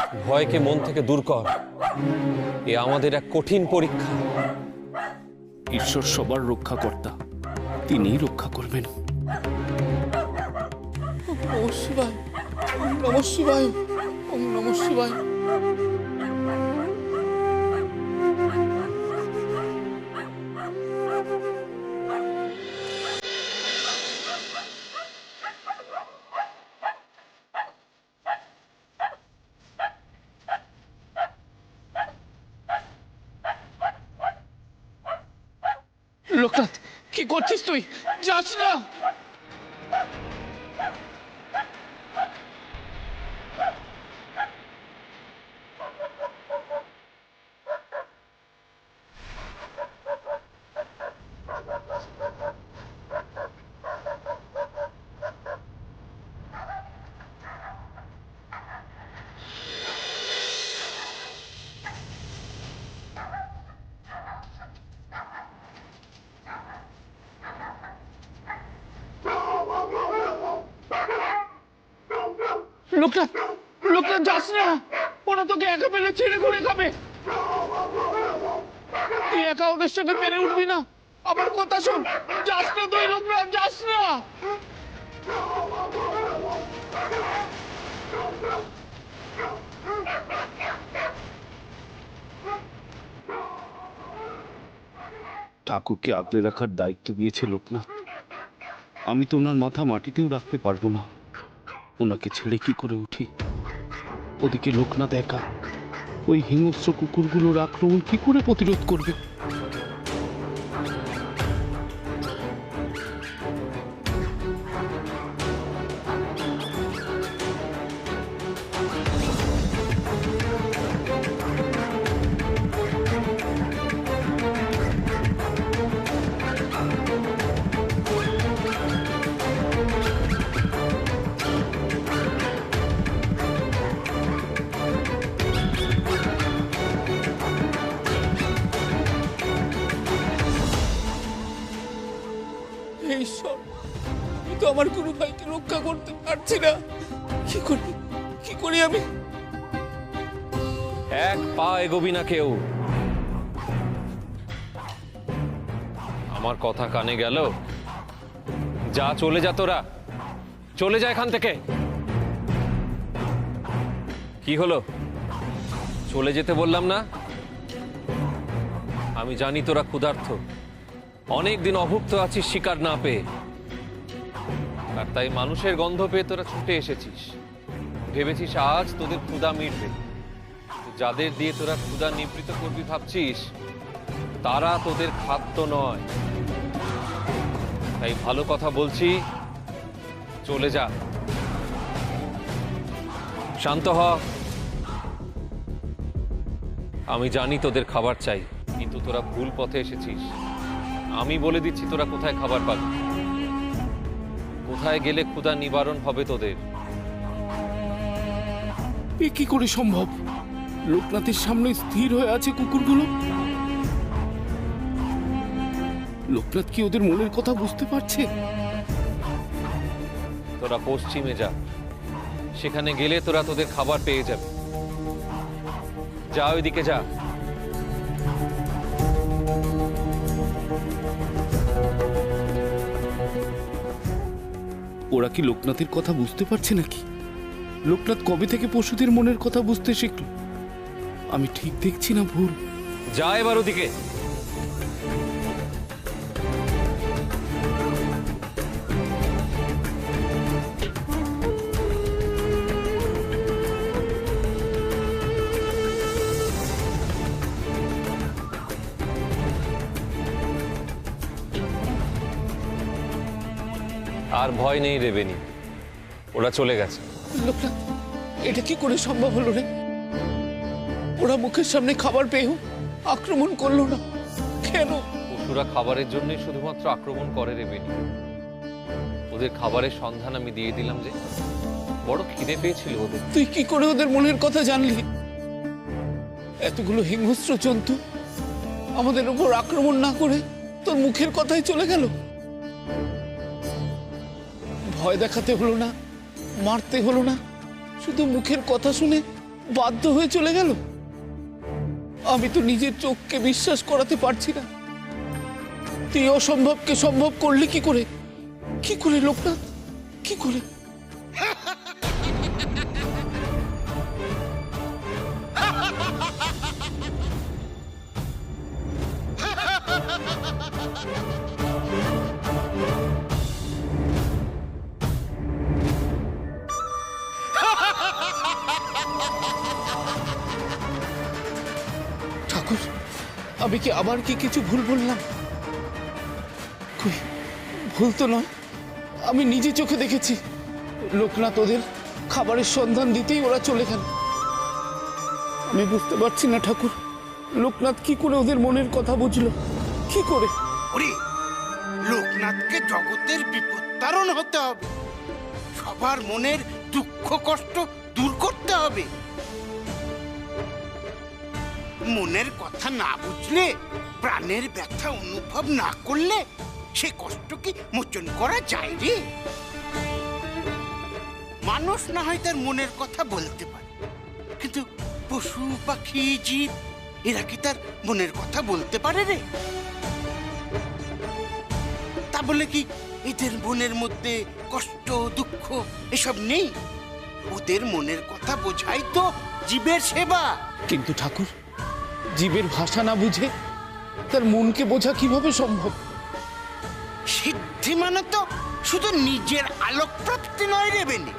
ভয়কে মন থেকে দূর কর। এ আমাদের এক কঠিন পরীক্ষা। ঈশ্বর সবার রক্ষাকর্তা, তিনিই রক্ষা করবেন। নমঃ শিবায়, ওম নমঃ শিবায়, ওম নমঃ শিবায়। লোকনাথ, কি করছিস তুই? যাস না। লোকনাথ, লোকনাথ যাস না। ওরা তোকে একা পেলে ছেড়ে ঘুরে খাবে। তুই একা ওদের সঙ্গে পেরে উঠবি না। আমার কথা শোন, যাস না তুই। লোকনাথ, যাস না। ঠাকুরকে আগলে রাখার দায়িত্ব দিয়েছে লোকনাথ। আমি তো ওনার মাথা মাটিতেও রাখতে পারবো না। ওনাকে ছেড়ে কি করে উঠি? ওদিকে লোকনাথ একা, ওই হিংস্র কুকুরগুলোর আক্রমণ কি করে প্রতিরোধ করবে? হে ঈশ্বর, আমি তো আমার গুরু ভাইকে রক্ষা করতে পারছি না। কি করি আমি? এক পা এগোবি না কেউ। আমার কথা কানে গেল? যা, চলে যা তোরা, চলে যা এখান থেকে। কি হলো? চলে যেতে বললাম না? আমি জানি তোরা ক্ষুধার্ত, অনেকদিন অভুক্ত আছিস শিকার না পেয়ে, আর তাই মানুষের গন্ধ পেয়ে তোরা ছুটে এসেছিস। ভেবেছিস আজ তোদের ক্ষুধা মিটবে। যাদের দিয়ে তোরা ক্ষুধা নিবৃত করবি ভাবছিস, তারা তোদের খাদ্য নয়। তাই ভালো কথা বলছি, চলে যা, শান্ত হ। আমি জানি তোদের খাবার চাই, কিন্তু তোরা ভুল পথে এসেছিস। আমি বলে দিচ্ছি তোরা কোথায় খাবার পাবি, কোথায় গেলে ক্ষুধা নিবারণ হবে তোদের। এ কি করে সম্ভব? লোকনাথের সামনে স্থির হয়ে আছে কুকুরগুলো। লোকনাথ কি ওদের মনের কথা বুঝতে পারছে? তোরা পশ্চিমে যা, সেখানে গেলে তোরা তোদের খাবার পেয়ে যাবে। যা, ওইদিকে যা। ওরা কি লোকনাথের কথা বুঝতে পারছে নাকি? লোকনাথ কবে থেকে পশুদের মনের কথা বুঝতে শিখল? আমি ঠিক দেখছি না ভুল? যা এবার ওদিকে। আর ভয় নেই রেবেনি, ওরা চলে গেছে। লোকনাথ, এটা কি করে সম্ভব হলো রে? ওরা মুখের সামনে খাবার পেয়েও আক্রমণ করলো না কেন? পশুরা খাবারের জন্যই শুধুমাত্র আক্রমণ করে রেবেনি। ওদের খাবারের সন্ধান আমি দিয়ে দিলাম যে, বড় খিদে পেয়েছিল ওদের। তুই কি করে ওদের মনের কথা জানলি? এতগুলো হিংস্র জন্তু আমাদের উপর আক্রমণ না করে তোর মুখের কথাই চলে গেল। ভয় দেখাতে হলো না, মারতে হলো না, শুধু মুখের কথা শুনে বাধ্য হয়ে চলে গেল। আমি তো নিজের চোখকে বিশ্বাস করাতে পারছি না। তুই অসম্ভবকে সম্ভব করলি কি করে? কি করে লোকনাথ, কি করে? ঠাকুর, আমি কি আবার কি কিছু ভুল বললাম? কই, ভুল তো নয়। আমি নিজে চোখে দেখেছি লোকনাথ ওদের খাবারের সন্ধান দিতেই ওরা চলে গেল। আমি বুঝতে পারছি না ঠাকুর, লোকনাথ কি করে ওদের মনের কথা বুঝলো, কি করে? ওরে, লোকনাথকে জগতের বিপত্তারণ হতে হবে, সবার মনের দুঃখ কষ্ট দূর করতে হবে। মনের কথা না বুঝলে, প্রাণের ব্যথা অনুভব না করলে সে কষ্ট কি মোচন করা যায় রে? মানুষ না হয় তার মনের কথা বলতে পারে, কিন্তু পশু পাখি জীব এরা কি তার মনের কথা বলতে পারে রে? তা বলে কি এদের মনের মধ্যে কষ্ট দুঃখ এসব নেই? ওদের মনের কথা বোঝাই তো জীবের সেবা। কিন্তু ঠাকুর, জীবের ভাষা না বুঝে তার মনকে বোঝা কিভাবে সম্ভব? সিদ্ধি মানে তো শুধু নিজের আলোক প্রাপ্তি নয় রে বেনি।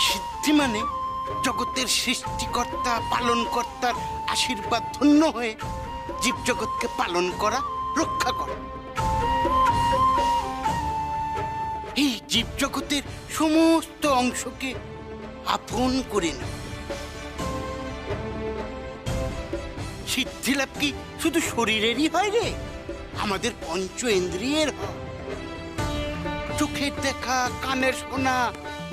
সিদ্ধি মানে জগতের সৃষ্টিকর্তা পালনকর্তার আশীর্বাদ ধন্য হয়ে জীবজগৎকে পালন করা, রক্ষা করা। এই জীবজগতের সমস্ত অংশকে আপন করে নেওয়া। সিদ্ধি লাভ কি শুধু শরীরেরই হয় রে? আমাদের পঞ্চ ইন্দ্রিয়ের হয়। চোখের দেখা, কানের শোনা,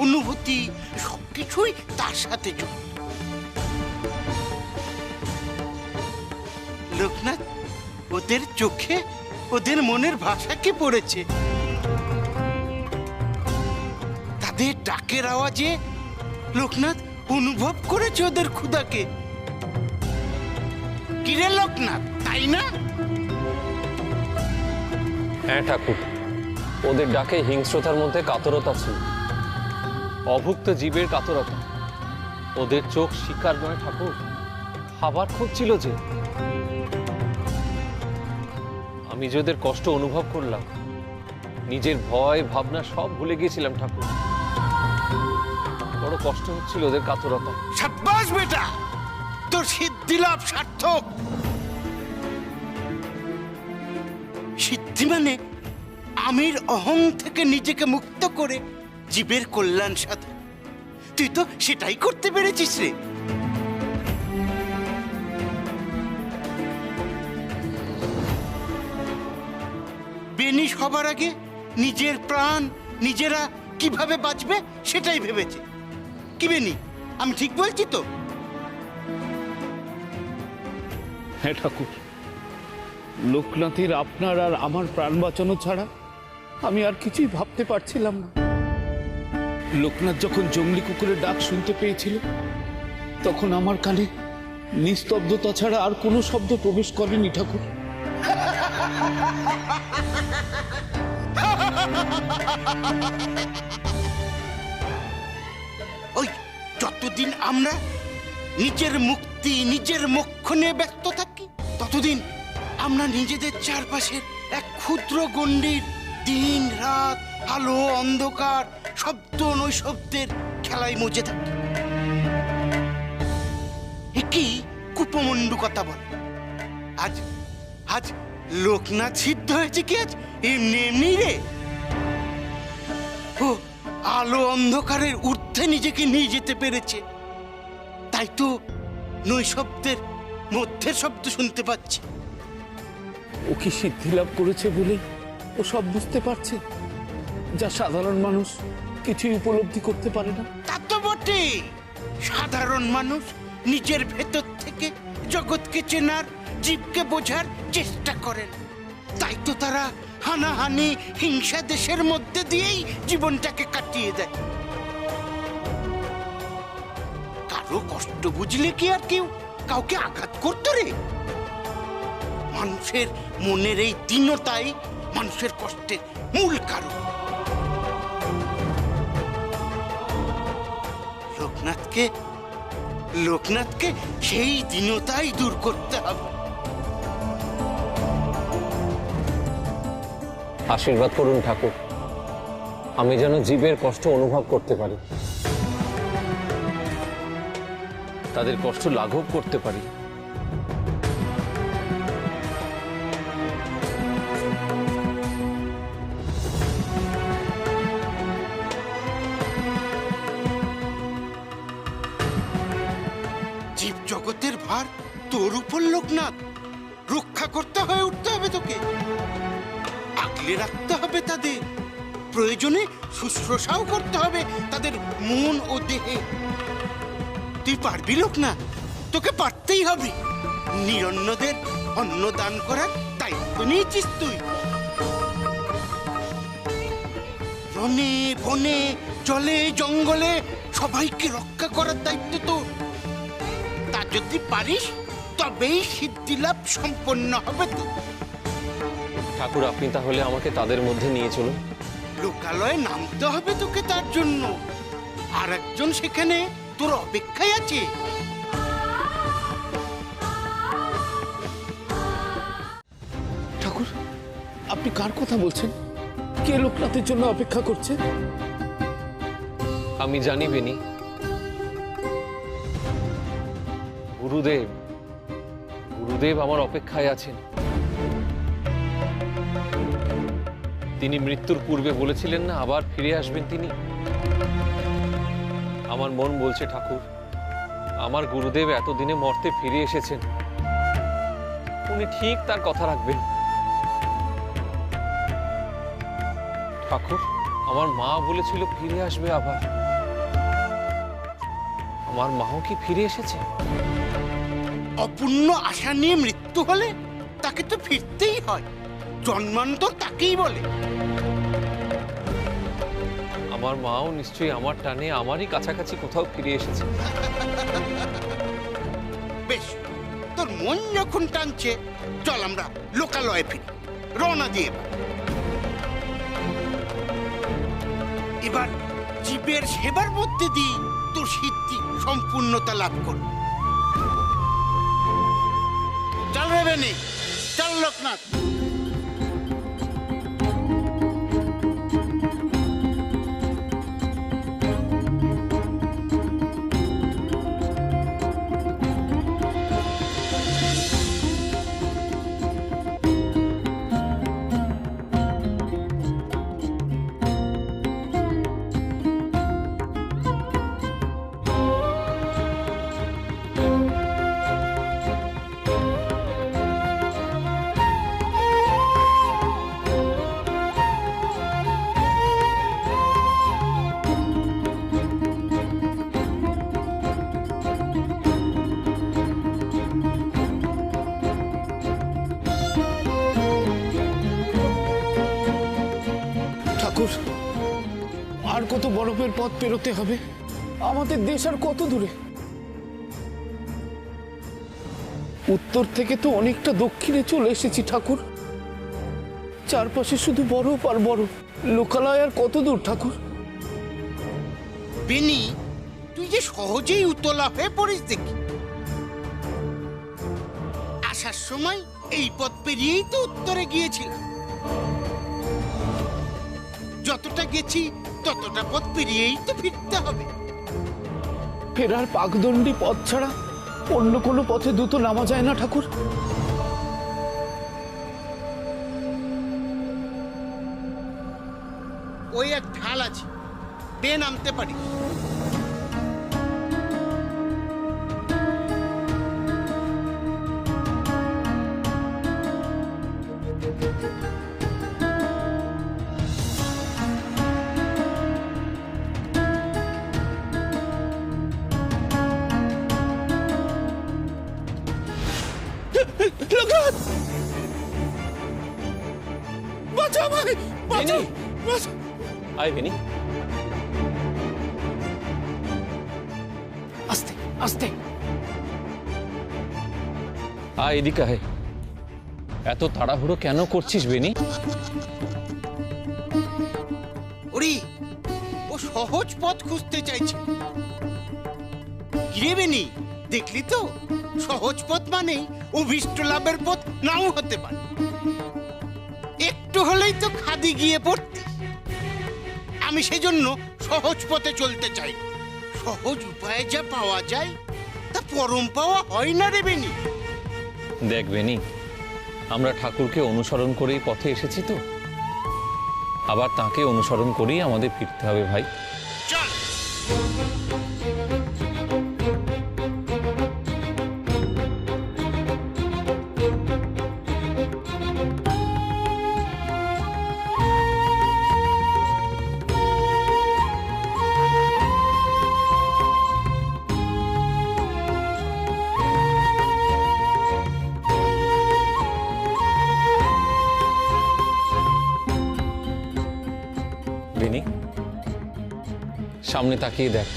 অনুভূতি সবকিছুই তার সাথে যুক্ত। লোকনাথ ওদের চোখে ওদের মনের ভাষা কি পড়েছে? তাদের ডাকের আওয়াজে লোকনাথ অনুভব করেছে ওদের ক্ষুধাকে। কিরে লোকনাথ, তাই না? হ্যাঁ ঠাকুর, ওদের ডাকে হিংস্রতার মধ্যে কাতরতা ছিল, অভুক্ত জীবের কাতরতা। ওদের চোখ শিকার নয় ঠাকুর, খাবার খুঁজছিল যে। আমি যে ওদের কষ্ট অনুভব করলাম, নিজের ভয় ভাবনা সব ভুলে গিয়েছিলাম ঠাকুর। বড় কষ্ট হচ্ছিল ওদের কাতরতা। সাব্বাস বেটা, তোর সিদ্ধি লাভ সার্থক। সিদ্ধি মানে আমির অহং থেকে নিজেকে মুক্ত করে জীবের কল্যাণ সাধন। তুই তো সেটাই করতে পেরেছিস রে। বেনি সবার আগে নিজের প্রাণ নিজেরা কিভাবে বাঁচবে সেটাই ভেবেছে। কি বেনি, আমি ঠিক বলছি তো? হ্যাঁ ঠাকুর, লোকনাথের আপনার আর আমার প্রাণ বাঁচানো ছাড়া আমি আর কিছুই ভাবতে পারছিলাম না। লোকনাথ যখন জঙ্গলি কুকুরের ডাক শুনতে পেয়েছিল, তখন আমার কানে নিস্তব্ধতা ছাড়া আর কোনো শব্দ প্রবেশ করেনি ঠাকুর। ওই যতদিন আমরা নিজের মুক্তি নিজের মোক্ষ নিয়ে ব্যস্ত থাকি, ততদিন আমরা নিজেদের চারপাশের এক ক্ষুদ্র গণ্ডির দিন রাত, আলো অন্ধকার, শব্দ নৈশব্দের খেলায় মজে থাকি। কি কুপমন্ডু কথা বল। আজ আজ লোকনাথ সিদ্ধ হয়েছে কি আজ এমনি এমনি রে? ও আলো অন্ধকারের ঊর্ধ্বে নিজেকে নিয়ে যেতে পেরেছে, তাই তো নৈশব্দের মধ্যে শব্দ শুনতে পাচ্ছি। ও কি সিদ্ধি লাভ করেছে বলে ও সব বুঝতে পারছে, যা সাধারণ মানুষ কিছুই উপলব্ধি করতে পারে না। তা তো বটে, সাধারণ মানুষ নিজের ভেতর থেকে জগৎকে চেনার, জীবকে বোঝার চেষ্টা করেন। তাই তো তারা হানাহানি হিংসা দেশের মধ্যে দিয়েই জীবনটাকে কাটিয়ে দেয়। কার কারো কষ্ট বুঝলে কি আর কেউ কাউকে আঘাত করতো রে? মানুষের মনের এই দীনতাই মানুষের কষ্টের মূল কারণ। লোকনাথকে সেই দীনতাই দূর করতে হবে। আশীর্বাদ করুন ঠাকুর, আমি যেন জীবের কষ্ট অনুভব করতে পারি, তাদের কষ্ট লাঘব করতে পারি। জীব জগতের ভার তোর উপর লোকনাথ, রক্ষা করতে হয়ে উঠতে হবে তোকে, আগলে রাখতে হবে তাদের, প্রয়োজনে শুশ্রূষাও করতে হবে তাদের মন ও দেহে। তুই পারবি লোকনাথ, তোকে পারতেই হবে। নিরন্নদের অন্ন দান করার দায়িত্ব নিয়েছিস তুই। বনে বনে জলে জঙ্গলে সবাইকে রক্ষা করার দায়িত্ব তোর। তা যদি পারিস তবেই সিদ্ধি লাভ সম্পন্ন হবে তো। ঠাকুর, আপনি তাহলে আমাকে তাদের মধ্যে নিয়ে চলুন। লোকালয়ে নামতে হবে তোকে তার জন্য। আর একজন সেখানে তোর অপেক্ষায় আছে। ঠাকুর, আপনি কার কথা বলছেন? কে লোকনাথের জন্য অপেক্ষা করছে? আমি জানি বেনি, গুরুদেব গুরুদেব আমার অপেক্ষায় আছেন। তিনি মৃত্যুর পূর্বে বলেছিলেন না আবার ফিরে আসবেন তিনি। আমার মন বলছে ঠাকুর, আমার গুরুদেব এতদিনে মর্তে ফিরে এসেছেন, উনি ঠিক তার কথা রাখবেন। ঠাকুর, আমার মা বলেছিল ফিরে আসবে আবার, আমার মাও কি ফিরে এসেছে? অপূর্ণ আশা নিয়ে মৃত্যু হলে তাকে তো ফিরতেই হয়, জন্মান্তর তাকেই বলে। আমার মাও নিশ্চয়ই আমার টানে আমারই কাছাকাছি কোথাও ফিরে এসেছে। বেশ, তোর মন যখন টানছে চল আমরা লোকালয়ে ফিরি, রওনা দিয়ে। এবার জীবের সেবার মধ্যে দিয়ে তোর সিদ্ধি সম্পূর্ণতা লাভ করবে। চল রে বেনি, চল লোকনাথ। ঠাকুর, আর কত বরফের পথ পেরোতে হবে? আমাদের দেশ আর কত দূরে? উত্তর থেকে তো অনেকটা দক্ষিণে চলে এসেছি ঠাকুর। চারপাশে শুধু বরফ আর বরফ। লোকালয় আর কত দূর ঠাকুর? বেনি, তুই যে সহজেই উতলা হয়ে পড়িস দেখি। আসার সময় এই পথ পেরিয়েই তো উত্তরে গিয়েছিলাম। যতটা গেছি ততটা পথ পেরিয়েই তো ফিরতে হবে। ফেরার পাকদণ্ডী পথ ছাড়া অন্য কোনো পথে দ্রুত নামা যায় না ঠাকুর। ওই এক ঢাল আছে, বে নামতে পারি। লোকনাথ, বাঁচাও ভাই, বাঁচাও, বাঁচাও। আয় বেনি। আস্তে আস্তে। আয় এদিকে আয়। এত তাড়াহুড়ো কেন করছিস বেনি? ওরে, ও সহজ পথ খুঁজতে চাইছে। কিরে বেনি, দেখলি তো, সহজ পথ মানেই অভীষ্ট লাভের পথ নাও হতে পারে। একটু হলেই তো খাদি গিয়ে পড়তি। আমি সেজন্য সহজ পথে চলতে চাই। সহজ উপায়ে যা পাওয়া যায় তা পরম পাওয়া হয় না রে বেনি। দেখ বেনি, আমরা ঠাকুরকে অনুসরণ করেই পথে এসেছি তো, আবার তাকে অনুসরণ করেই আমাদের ফিরতে হবে ভাই। চল। বেনি, সামনে তাকিয়ে দেখ।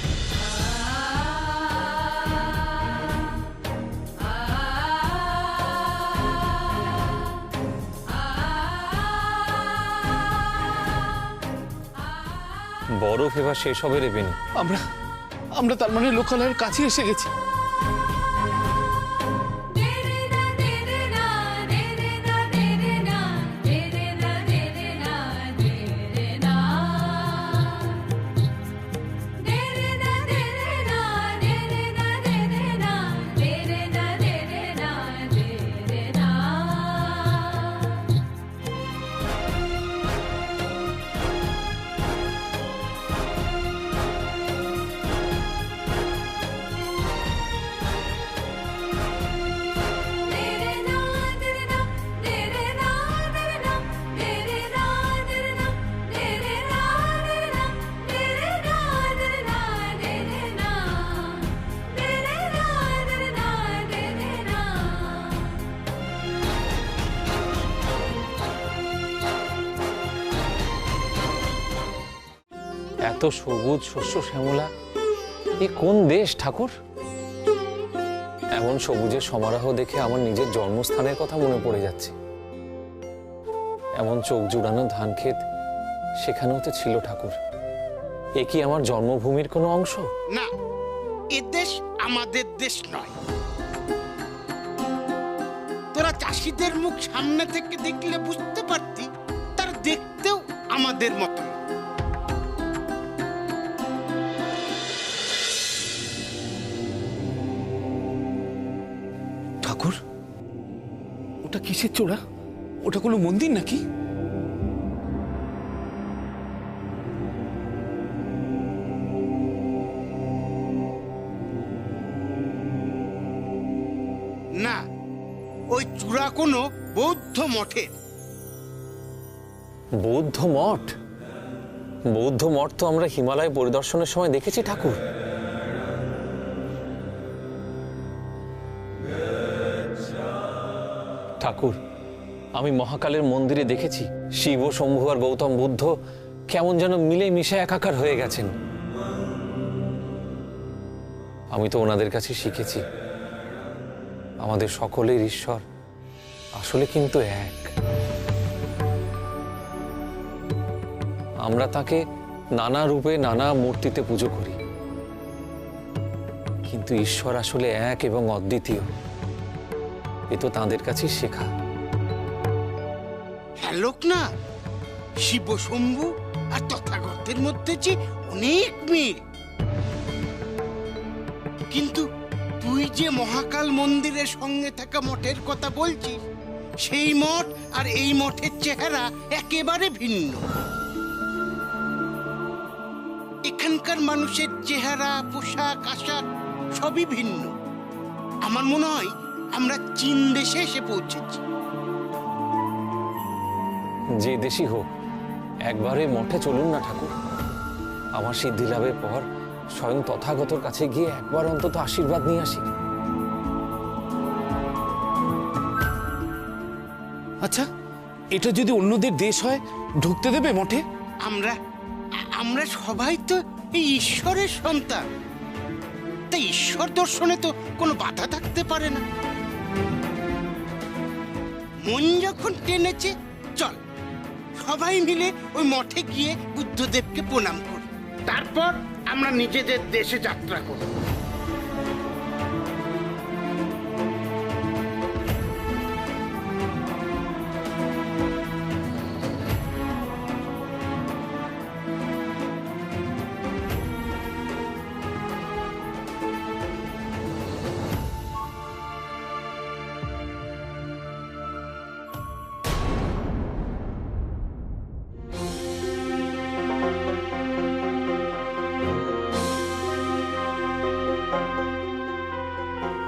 বরফ এবার শেষ হবে রে বেনি। আমরা আমরা তার মানে লোকালয়ের কাছে এসে গেছি। এত সবুজ শস্য শ্যামলা, এ কোন দেশ ঠাকুর? এমন সবুজের সমারোহ দেখে আমার নিজের জন্মস্থানের কথা মনে পড়ে যাচ্ছে। এমন চোখ জুড়ানো ধান ক্ষেত সেখানেও তো ছিল ঠাকুর। এ কি আমার জন্মভূমির কোনো অংশ? না, এ দেশ আমাদের দেশ নয়। তোরা চাষিদের মুখ সামনে থেকে দেখলে বুঝতে পারতি তারা দেখতেও আমাদের মতো না। ঠাকুর, ওটা কিসের চূড়া? ওটা কোনো মন্দির নাকি? না, ওই চূড়া কোনো বৌদ্ধ মঠের। বৌদ্ধ মঠ? বৌদ্ধ মঠ তো আমরা হিমালয় পরিদর্শনের সময় দেখেছি ঠাকুর। ঠাকুর, আমি মহাকালের মন্দিরে দেখেছি শিব শম্ভু আর গৌতম বুদ্ধ কেমন যেন মিলে মিশে একাকার হয়ে গেছেন। আমি তো ওনাদের কাছে শিখেছি আমাদের সকলের ঈশ্বর আসলে কিন্তু এক। আমরা তাকে নানা রূপে নানা মূর্তিতে পুজো করি, কিন্তু ঈশ্বর আসলে এক এবং অদ্বিতীয়। এ তো তাঁদের কাছে শেখা। হ্যাঁ লোকনাথ, শিব শম্ভু আর তথাগতের মধ্যে যে অনেক মিল। কিন্তু তুই যে মহাকাল মন্দিরের সঙ্গে থাকা মঠের কথা বলছিস, সেই মঠ আর এই মঠের চেহারা একেবারে ভিন্ন। এখানকার মানুষের চেহারা, পোশাক, আশাক সবই ভিন্ন। আমার মনে হয় আমরা চীন দেশে এসে পৌঁছেছি। যে দেশই হোক, একবারে মঠে চলুন না ঠাকুর। আমার সিদ্ধি লাভের পর স্বয়ং তথাগতর কাছে গিয়ে একবার অন্তত আশীর্বাদ নিয়ে আসি। আচ্ছা, এটা যদি অন্যদের দেশ হয়, ঢুকতে দেবে মঠে? আমরা আমরা সবাই তো এই ঈশ্বরের সন্তান। তাতে ঈশ্বর দর্শনে তো কোনো বাধা থাকতে পারে না। মন যখন টেনেছে, চল সবাই মিলে ওই মঠে গিয়ে বুদ্ধদেবকে প্রণাম করি, তারপর আমরা নিজেদের দেশে যাত্রা করব।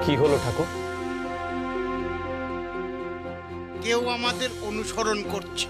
কি হলো ঠাকুর? কেউ আমাদের অনুসরণ করছে।